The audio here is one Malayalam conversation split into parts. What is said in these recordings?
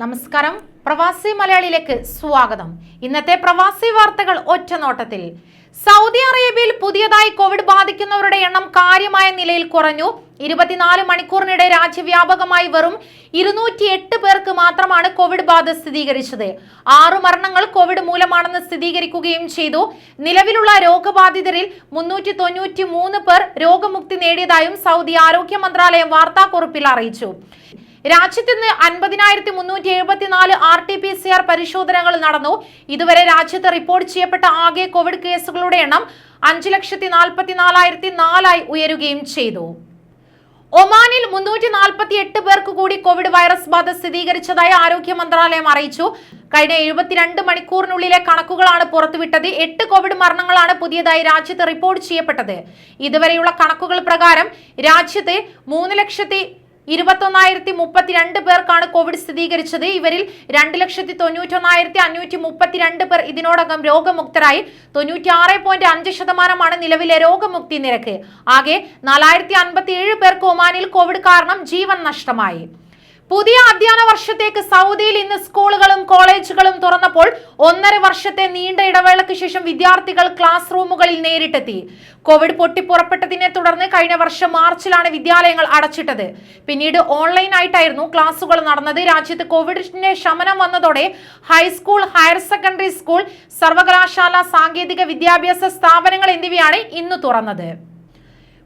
നമസ്കാരം, പ്രവാസി മലയാളിയിലേക്ക് സ്വാഗതം. ഇന്നത്തെ പ്രവാസി വാർത്തകൾ ഒറ്റനോട്ടത്തിൽ. സൗദി അറേബ്യയിൽ പുതിയതായി കോവിഡ് ബാധിക്കുന്നവരുടെ എണ്ണം കാര്യമായ നിലയിൽ കുറഞ്ഞു. 24 മണിക്കൂറിനിടെ രാജ്യവ്യാപകമായി വെറും 208 പേർക്ക് മാത്രമാണ് കോവിഡ് ബാധ സ്ഥിരീകരിച്ചത്. 6 മരണങ്ങൾ കോവിഡ് മൂലമാണെന്ന് സ്ഥിരീകരിക്കുകയും ചെയ്തു. നിലവിലുള്ള രോഗബാധിതരിൽ 393 പേർ രോഗമുക്തി നേടിയതായും സൗദി ആരോഗ്യ മന്ത്രാലയം വാർത്താക്കുറിപ്പിൽ അറിയിച്ചു. രാജ്യത്ത് ഇന്ന് 50,374 RT-PCR പരിശോധനകൾ നടന്നു. ഇതുവരെ രാജ്യത്ത് റിപ്പോർട്ട് ചെയ്യപ്പെട്ട ആകെ കോവിഡ് കേസുകളുടെ എണ്ണം 5,44,004 ഉയരുകയും ചെയ്തു. ഒമാനിൽ 348 പേർക്ക് കൂടി കോവിഡ് വൈറസ് ബാധ സ്ഥിരീകരിച്ചതായി ആരോഗ്യ മന്ത്രാലയം അറിയിച്ചു. കഴിഞ്ഞ 72 മണിക്കൂറിനുള്ളിലെ കണക്കുകളാണ് പുറത്തുവിട്ടത്. 8 കോവിഡ് മരണങ്ങളാണ് പുതിയതായി രാജ്യത്ത് റിപ്പോർട്ട് ചെയ്യപ്പെട്ടത്. ഇതുവരെയുള്ള കണക്കുകൾ പ്രകാരം രാജ്യത്ത് 3,21,032 പേർക്കാണ് കോവിഡ് സ്ഥിരീകരിച്ചത്. ഇവരിൽ 2,91,532 പേർ ഇതിനോടകം രോഗമുക്തരായി. 96.5% നിലവിലെ രോഗമുക്തി നിരക്ക്. ആകെ 4,057 പേർക്ക് ഒമാനിൽ കോവിഡ് കാരണം ജീവൻ നഷ്ടമായി. പുതിയ അധ്യയന വർഷത്തേക്ക് സൗദിയിൽ ഇന്ന് സ്കൂളുകളും കോളേജുകളും തുറന്നപ്പോൾ 1.5 വർഷത്തെ നീണ്ട ഇടവേളയ്ക്ക് ശേഷം വിദ്യാർത്ഥികൾ ക്ലാസ് റൂമുകളിൽ നേരിട്ടെത്തി. കോവിഡ് പൊട്ടിപ്പുറപ്പെട്ടതിനെ തുടർന്ന് കഴിഞ്ഞ വർഷം മാർച്ചിലാണ് വിദ്യാലയങ്ങൾ അടച്ചിട്ടത്. പിന്നീട് ഓൺലൈനായിട്ടായിരുന്നു ക്ലാസുകൾ നടന്നത്. രാജ്യത്ത് കോവിഡിന്റെ ശമനം വന്നതോടെ ഹൈസ്കൂൾ, ഹയർ സെക്കൻഡറി സ്കൂൾ, സർവകലാശാല, സാങ്കേതിക വിദ്യാഭ്യാസ സ്ഥാപനങ്ങൾ എന്നിവയാണ് ഇന്ന് തുറന്നത്.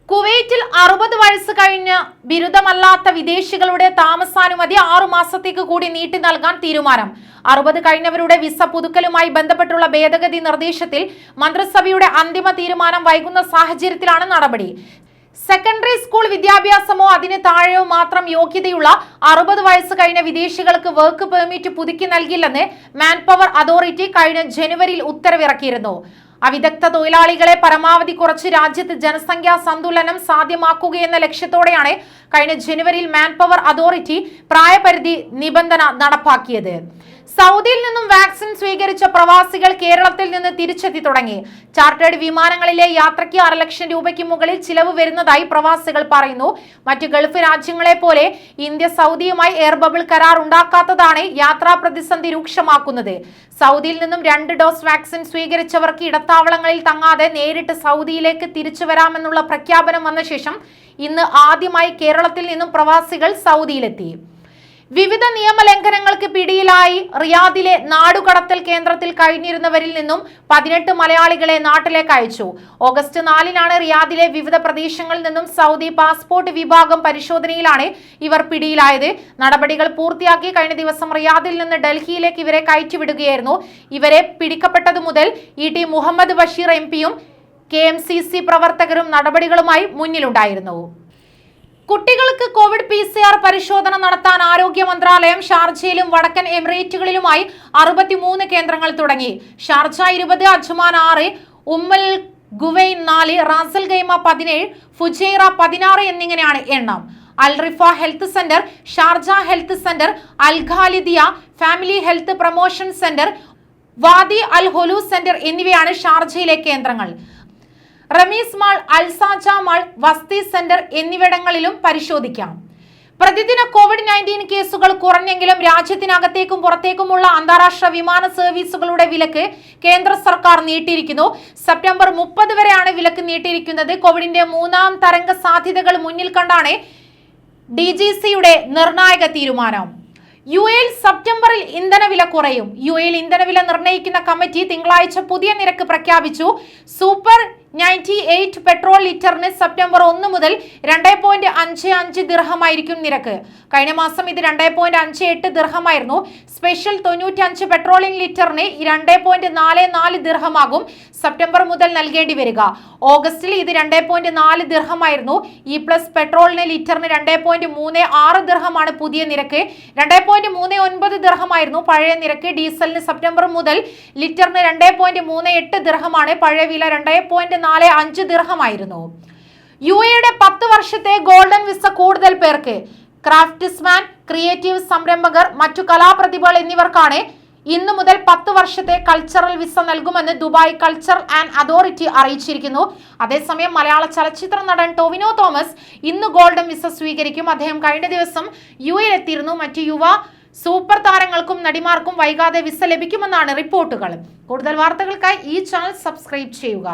കുവൈറ്റിൽ 60 വയസ്സ് കഴിഞ്ഞ ബിരുദമല്ലാത്ത വിദേശികളുടെ താമസാനുമതി 6 മാസത്തേക്ക് കൂടി നീട്ടി നൽകാൻ തീരുമാനം. 60 കഴിഞ്ഞവരുടെ വിസ പുതുക്കലുമായി ബന്ധപ്പെട്ടുള്ള ഭേദഗതി നിർദ്ദേശത്തിൽ മന്ത്രിസഭയുടെ അന്തിമ തീരുമാനം വൈകുന്ന സാഹചര്യത്തിലാണ് നടപടി. സെക്കൻഡറി സ്കൂൾ വിദ്യാഭ്യാസമോ അതിന് താഴെയോ മാത്രം യോഗ്യതയുള്ള 60 വയസ്സ് കഴിഞ്ഞ വിദേശികൾക്ക് വർക്ക് പെർമിറ്റ് പുതുക്കി നൽകില്ലെന്ന് മാൻപവർ അതോറിറ്റി കഴിഞ്ഞ ജനുവരിയിൽ ഉത്തരവിറക്കിയിരുന്നു. അവിദഗ്ധ തൊഴിലാളികളെ പരമാവധി കുറച്ച് രാജ്യത്ത് ജനസംഖ്യാ സന്തുലനം സാധ്യമാക്കുകയെന്ന ലക്ഷ്യത്തോടെയാണ് കഴിഞ്ഞ ജനുവരിയിൽ മാൻപവർ അതോറിറ്റി പ്രായപരിധി നിബന്ധന നടപ്പാക്കിയത്. സൗദിയിൽ നിന്നും വാക്സിൻ സ്വീകരിച്ച പ്രവാസികൾ കേരളത്തിൽ നിന്ന് തിരിച്ചെത്തി തുടങ്ങി. ചാർട്ടേഡ് വിമാനങ്ങളിലെ യാത്രയ്ക്ക് 6 ലക്ഷം രൂപയ്ക്ക് മുകളിൽ ചിലവ് വരുന്നതായി പ്രവാസികൾ പറയുന്നു. മറ്റ് ഗൾഫ് രാജ്യങ്ങളെ പോലെ ഇന്ത്യ സൗദിയുമായി എയർ ബബിൾ കരാർ ഉണ്ടാക്കാത്തതാണ് യാത്രാ പ്രതിസന്ധി രൂക്ഷമാക്കുന്നത്. സൗദിയിൽ നിന്നും 2 ഡോസ് വാക്സിൻ സ്വീകരിച്ചവർക്ക് ഇടത്താവളങ്ങളിൽ തങ്ങാതെ നേരിട്ട് സൗദിയിലേക്ക് തിരിച്ചു വരാമെന്നുള്ള പ്രഖ്യാപനം വന്ന ശേഷം ഇന്ന് ആദ്യമായി കേരളത്തിൽ നിന്നും പ്രവാസികൾ സൗദിയിലെത്തി. വിവിധ നിയമലംഘനങ്ങൾക്ക് പിടിയിലായി റിയാദിലെ നാടുകടത്തൽ കേന്ദ്രത്തിൽ കഴിഞ്ഞിരുന്നവരിൽ നിന്നും 18 മലയാളികളെ നാട്ടിലേക്ക് അയച്ചു. ഓഗസ്റ്റ് 4-നാണ് റിയാദിലെ വിവിധ പ്രദേശങ്ങളിൽ നിന്നും സൗദി പാസ്പോർട്ട് വിഭാഗം പരിശോധനയിലാണ് ഇവർ പിടിയിലായത്. നടപടികൾ പൂർത്തിയാക്കി കഴിഞ്ഞ ദിവസം റിയാദിൽ നിന്ന് ഡൽഹിയിലേക്ക് ഇവരെ കയറ്റിവിടുകയായിരുന്നു. ഇവരെ പിടിക്കപ്പെട്ടതു മുതൽ ET മുഹമ്മദ് ബഷീർ MPയും KMCC പ്രവർത്തകരും നടപടികളുമായി മുന്നിലുണ്ടായിരുന്നു. കുട്ടികൾക്ക് കോവിഡ് PCR പരിശോധന നടത്താൻ ആരോഗ്യ മന്ത്രാലയം ഷാർജയിലും വടക്കൻ എമിറേറ്റുകളിലുമായി 63 കേന്ദ്രങ്ങൾ തുടങ്ങി. ഷാർജ 20, അജ്മാൻ 6, ഉമ്മുൽ ഖുവൈൻ 4, റാസൽ ഖൈമ 17, ഫുജൈറ 16 എന്നിങ്ങനെയാണ് എണ്ണം. Al Rifa health centre, Sharjah health centre, Al Khalidiya family health promotion centre, Wadi Al Helou centre എന്നിവയാണ് ഷാർജയിലെ കേന്ദ്രങ്ങൾ. റമീസ് മാൾ, അൽസാജ മാൾ, വസ്തി സെന്റർ എന്നിവിടങ്ങളിലും പരിശോധിക്കാം. പ്രതിദിന COVID-19 കേസുകൾ കുറഞ്ഞെങ്കിലും രാജ്യത്തിനകത്തേക്കും പുറത്തേക്കുമുള്ള അന്താരാഷ്ട്ര വിമാന സർവീസുകളുടെ വിലക്ക് കേന്ദ്ര സർക്കാർ നീട്ടിയിരിക്കുന്നു. സെപ്റ്റംബർ 30 വരെയാണ് വിലക്ക് നീട്ടിയിരിക്കുന്നത്. കോവിഡിന്റെ 3ാം തരംഗ സാധ്യതകൾ മുന്നിൽ കണ്ടാണ് DGCയുടെ നിർണായക തീരുമാനം. UAE സെപ്റ്റംബറിൽ ഇന്ധനവില കുറയും. UAE ഇന്ധനവില നിർണ്ണയിക്കുന്ന കമ്മിറ്റി തിങ്കളാഴ്ച പുതിയ നിരക്ക് പ്രഖ്യാപിച്ചു. സൂപ്പർ 98 പെട്രോൾ ലിറ്ററിന് സെപ്റ്റംബർ 1 മുതൽ 2.55 ദിർഹമായിരിക്കും നിരക്ക്. കഴിഞ്ഞ മാസം ഇത് 2.58 ദിർഹമായിരുന്നു. സ്പെഷ്യൽ 95 പെട്രോളിംഗ് ലിറ്ററിന് 2.44 ദിർഹമാകും സെപ്റ്റംബർ മുതൽ നൽകേണ്ടി വരിക. ഓഗസ്റ്റിൽ ഇത് 2.4 ദിർഹമായിരുന്നു. E+ പെട്രോളിന് ലിറ്ററിന് 2.36 ദിർഹമാണ് പുതിയ നിരക്ക്. 2.39 ദിർഹമായിരുന്നു പഴയ നിരക്ക്. ഡീസലിന് സെപ്റ്റംബർ മുതൽ ലിറ്ററിന് 2.38 ദിർഹമാണ്. പഴയ വില 2.45 ദിർഹമായിരുന്നു. UAEയുടെ 10 വർഷത്തെ ഗോൾഡൻ വിസ കൂടുതൽ പേർക്ക്. ക്രാഫ്റ്റ്സ്മാൻ, ക്രിയേറ്റീവ് സംരംഭകർ, മറ്റു കലാപ്രതിഭകൾ എന്നിവർക്കാണ് ഇന്നു മുതൽ 10 വർഷത്തെ കൾച്ചറൽ വിസ നൽകുമെന്ന് ദുബായ് കൾച്ചറൽ ആൻഡ് അതോറിറ്റി അറിയിച്ചിരിക്കുന്നു. അതേസമയം മലയാള ചലച്ചിത്ര നടൻ ടൊവിനോ തോമസ് ഇന്ന് ഗോൾഡൻ വിസ സ്വീകരിക്കും. അദ്ദേഹം കഴിഞ്ഞ ദിവസം UAE എത്തിയിരുന്നു. മറ്റ് യുവ സൂപ്പർ താരങ്ങൾക്കും നടിമാർക്കും വൈകാതെ വിസ ലഭിക്കുമെന്നാണ് റിപ്പോർട്ടുകൾ. കൂടുതൽ വാർത്തകൾക്കായി ഈ ചാനൽ സബ്സ്ക്രൈബ് ചെയ്യുക.